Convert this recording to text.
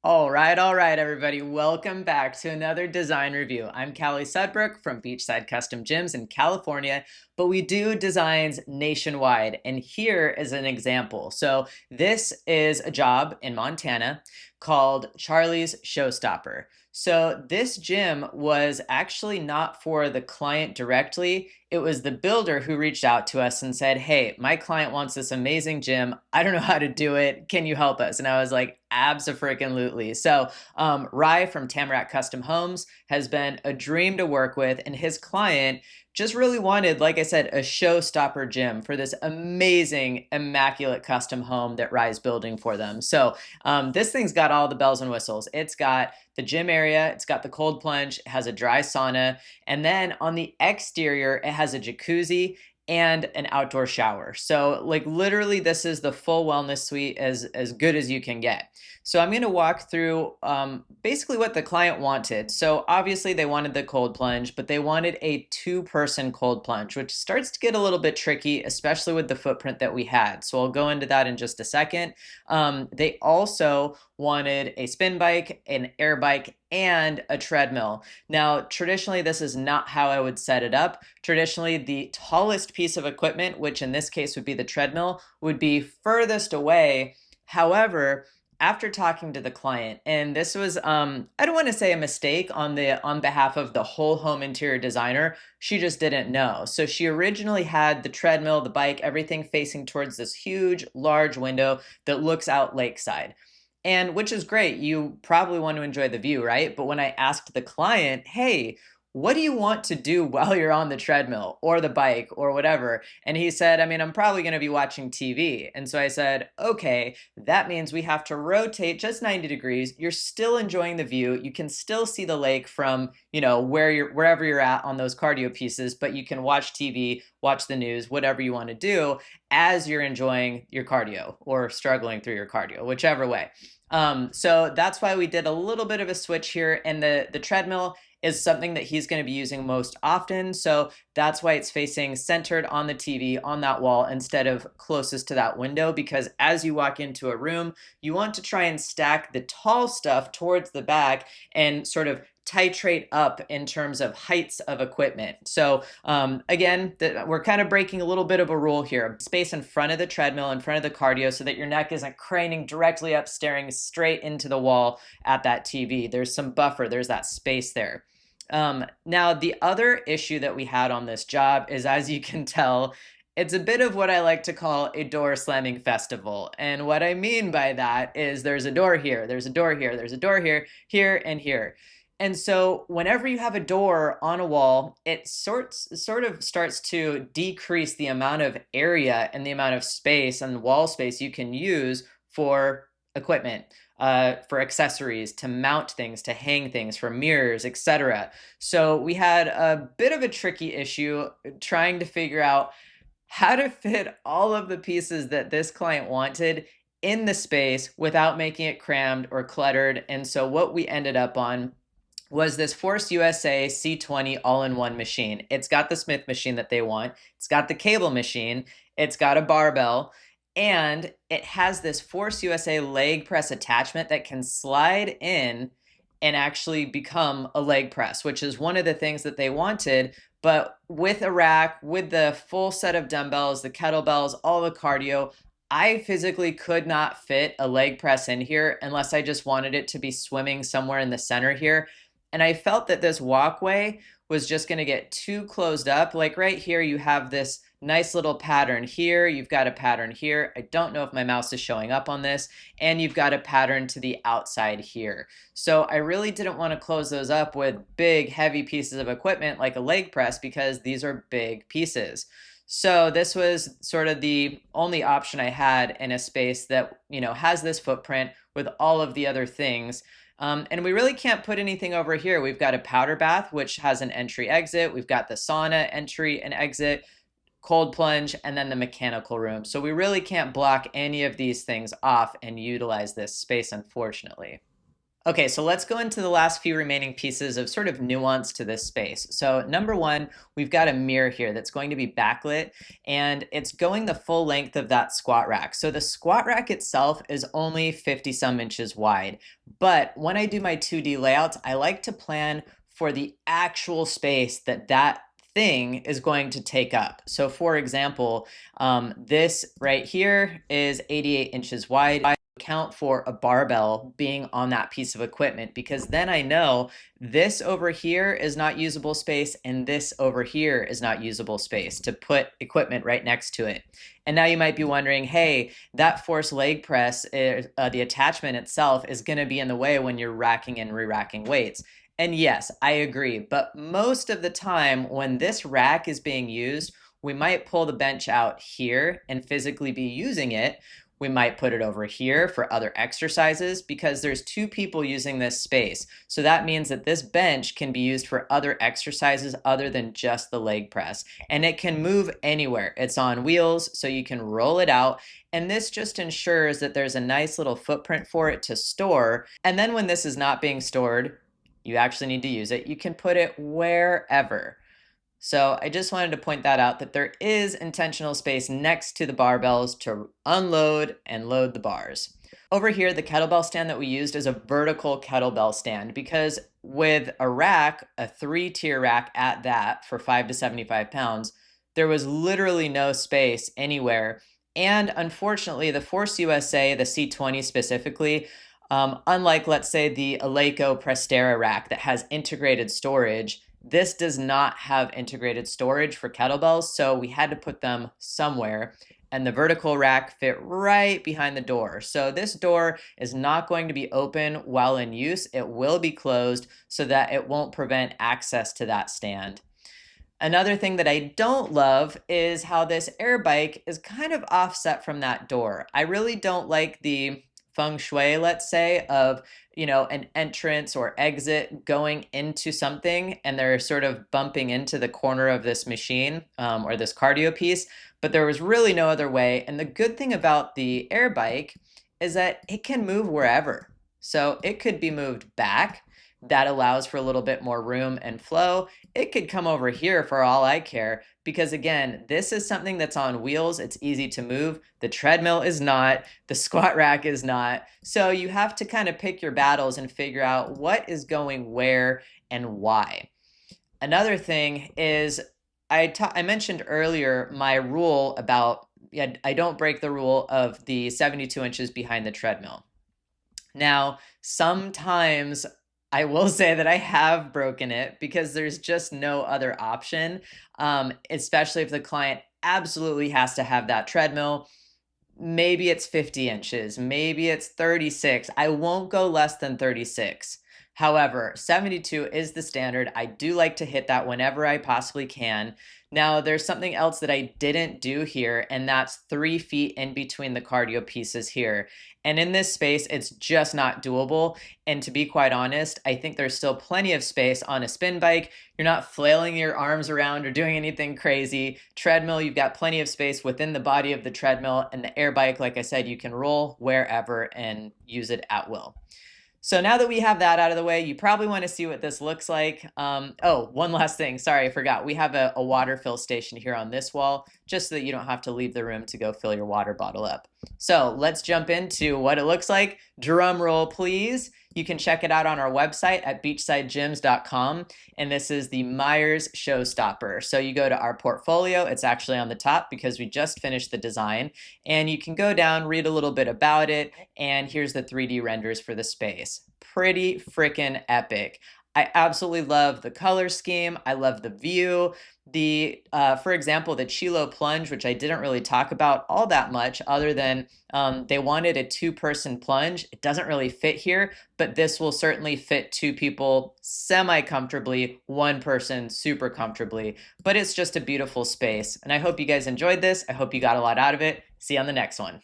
All right, everybody. Welcome back to another design review. I'm Callie Sudbrook from Beachside Custom Gyms in California, but we do designs nationwide, and here is an example. So this is a job in Montana called Charlie's Showstopper. So this gym was actually not for the client directly. It was the builder who reached out to us and said, "Hey, my client wants this amazing gym. I don't know how to do it. Can you help us?" And I was like, "Abso-freaking-lutely." So Rye from Tamarack Custom Homes has been a dream to work with, and his client just really wanted, like I said, a showstopper gym for this amazing, immaculate custom home that Rye's building for them. So this thing's got all the bells and whistles. It's got the gym area, it's got the cold plunge, it has a dry sauna, and then on the exterior, it has a jacuzzi and an outdoor shower. So like literally this is the full wellness suite as good as you can get. So I'm going to walk through basically what the client wanted. So obviously they wanted the cold plunge, but they wanted a two-person cold plunge, which starts to get a little bit tricky, especially with the footprint that we had. So I'll go into that in just a second. They also wanted a spin bike, an air bike, and a treadmill. Now, traditionally, this is not how I would set it up. Traditionally, the tallest piece of equipment, which in this case would be the treadmill, would be furthest away. However, after talking to the client, and this was I don't want to say a mistake on behalf of the whole home interior designer, she just didn't know. So she originally had the treadmill, the bike, everything facing towards this huge large window that looks out lakeside. And which is great. You probably want to enjoy the view, right? But when I asked the client, "Hey, what do you want to do while you're on the treadmill or the bike or whatever?" And he said, I'm probably going to be watching TV. And so I said, "Okay, that means we have to rotate just 90 degrees. You're still enjoying the view. You can still see the lake from, wherever you're at on those cardio pieces, but you can watch TV, watch the news, whatever you want to do as you're enjoying your cardio or struggling through your cardio, whichever way." So that's why we did a little bit of a switch here, and the treadmill is something that he's going to be using most often. So that's why it's facing centered on the TV on that wall instead of closest to that window, because as you walk into a room, you want to try and stack the tall stuff towards the back and sort of titrate up in terms of heights of equipment. So again, we're kind of breaking a little bit of a rule here. Space in front of the treadmill, in front of the cardio, so that your neck isn't craning directly up, staring straight into the wall at that TV. There's some buffer, there's that space there. Now, the other issue that we had on this job is, as you can tell, it's a bit of what I like to call a door slamming festival. And what I mean by that is there's a door here, there's a door here, there's a door here, here, and here. And so whenever you have a door on a wall, it sort of starts to decrease the amount of area and the amount of space and wall space you can use for equipment, for accessories, to mount things, to hang things, for mirrors, etc. So we had a bit of a tricky issue trying to figure out how to fit all of the pieces that this client wanted in the space without making it crammed or cluttered. And so what we ended up on was this Force USA C20 all-in-one machine. It's got the Smith machine that they want. It's got the cable machine. It's got a barbell. And it has this Force USA leg press attachment that can slide in and actually become a leg press, which is one of the things that they wanted. But with a rack, with the full set of dumbbells, the kettlebells, all the cardio, I physically could not fit a leg press in here unless I just wanted it to be swimming somewhere in the center here. And I felt that this walkway was just going to get too closed up. Like right here, you have this nice little pattern here. You've got a pattern here. I don't know if my mouse is showing up on this. And you've got a pattern to the outside here. So I really didn't want to close those up with big, heavy pieces of equipment like a leg press, because these are big pieces. So this was sort of the only option I had in a space that, has this footprint with all of the other things. And we really can't put anything over here. We've got a powder bath, which has an entry exit. We've got the sauna entry and exit, cold plunge, and then the mechanical room. So we really can't block any of these things off and utilize this space, unfortunately. Okay, so let's go into the last few remaining pieces of sort of nuance to this space. So number one, we've got a mirror here that's going to be backlit, and it's going the full length of that squat rack. So the squat rack itself is only 50 some inches wide. But when I do my 2D layouts, I like to plan for the actual space that thing is going to take up. So for example, this right here is 88 inches wide. Account for a barbell being on that piece of equipment, because then I know this over here is not usable space and this over here is not usable space to put equipment right next to it. And now you might be wondering, hey, that force leg press, the attachment itself is going to be in the way when you're racking and re-racking weights. And yes, I agree, but most of the time when this rack is being used, we might pull the bench out here and physically be using it. We might put it over here for other exercises because there's two people using this space. So that means that this bench can be used for other exercises other than just the leg press. And it can move anywhere. It's on wheels, so you can roll it out. And this just ensures that there's a nice little footprint for it to store. And then when this is not being stored, you actually need to use it. You can put it wherever. So I just wanted to point that out, that there is intentional space next to the barbells to unload and load the bars. Over here, the kettlebell stand that we used is a vertical kettlebell stand because with a rack, a 3-tier rack at that for 5 to 75 pounds, there was literally no space anywhere. And unfortunately, the Force USA, the C20 specifically, unlike, let's say, the Eleiko Prestera rack that has integrated storage, this does not have integrated storage for kettlebells, so we had to put them somewhere. And the vertical rack fit right behind the door. So this door is not going to be open while in use. It will be closed so that it won't prevent access to that stand. Another thing that I don't love is how this air bike is kind of offset from that door. I really don't like the feng shui, let's say, of an entrance or exit going into something and they're sort of bumping into the corner of this machine or this cardio piece, but there was really no other way. And the good thing about the air bike is that it can move wherever. So it could be moved back. That allows for a little bit more room and flow. It could come over here for all I care, because again, this is something that's on wheels. It's easy to move. The treadmill is not, the squat rack is not. So you have to kind of pick your battles and figure out what is going where and why. Another thing is, I mentioned earlier my rule about, I don't break the rule of the 72 inches behind the treadmill. Now, sometimes I will say that I have broken it because there's just no other option, especially if the client absolutely has to have that treadmill. Maybe it's 50 inches, maybe it's 36. I won't go less than 36. However, 72 is the standard. I do like to hit that whenever I possibly can. Now, there's something else that I didn't do here, and that's 3 feet in between the cardio pieces here. And in this space, it's just not doable. And to be quite honest, I think there's still plenty of space on a spin bike. You're not flailing your arms around or doing anything crazy. Treadmill, you've got plenty of space within the body of the treadmill. And the air bike, like I said, you can roll wherever and use it at will. So now that we have that out of the way, you probably want to see what this looks like. Oh, one last thing. Sorry, I forgot. We have a water fill station here on this wall, just so that you don't have to leave the room to go fill your water bottle up. So let's jump into what it looks like. Drum roll, please. You can check it out on our website at beachsidegyms.com. And this is the Myers Showstopper. So you go to our portfolio. It's actually on the top because we just finished the design. And you can go down, read a little bit about it. And here's the 3D renders for the space. Pretty freaking epic. I absolutely love the color scheme. I love the view. For example, the Chilo plunge, which I didn't really talk about all that much other than they wanted a 2-person plunge. It doesn't really fit here, but this will certainly fit 2 people semi-comfortably, 1 person super comfortably, but it's just a beautiful space. And I hope you guys enjoyed this. I hope you got a lot out of it. See you on the next one.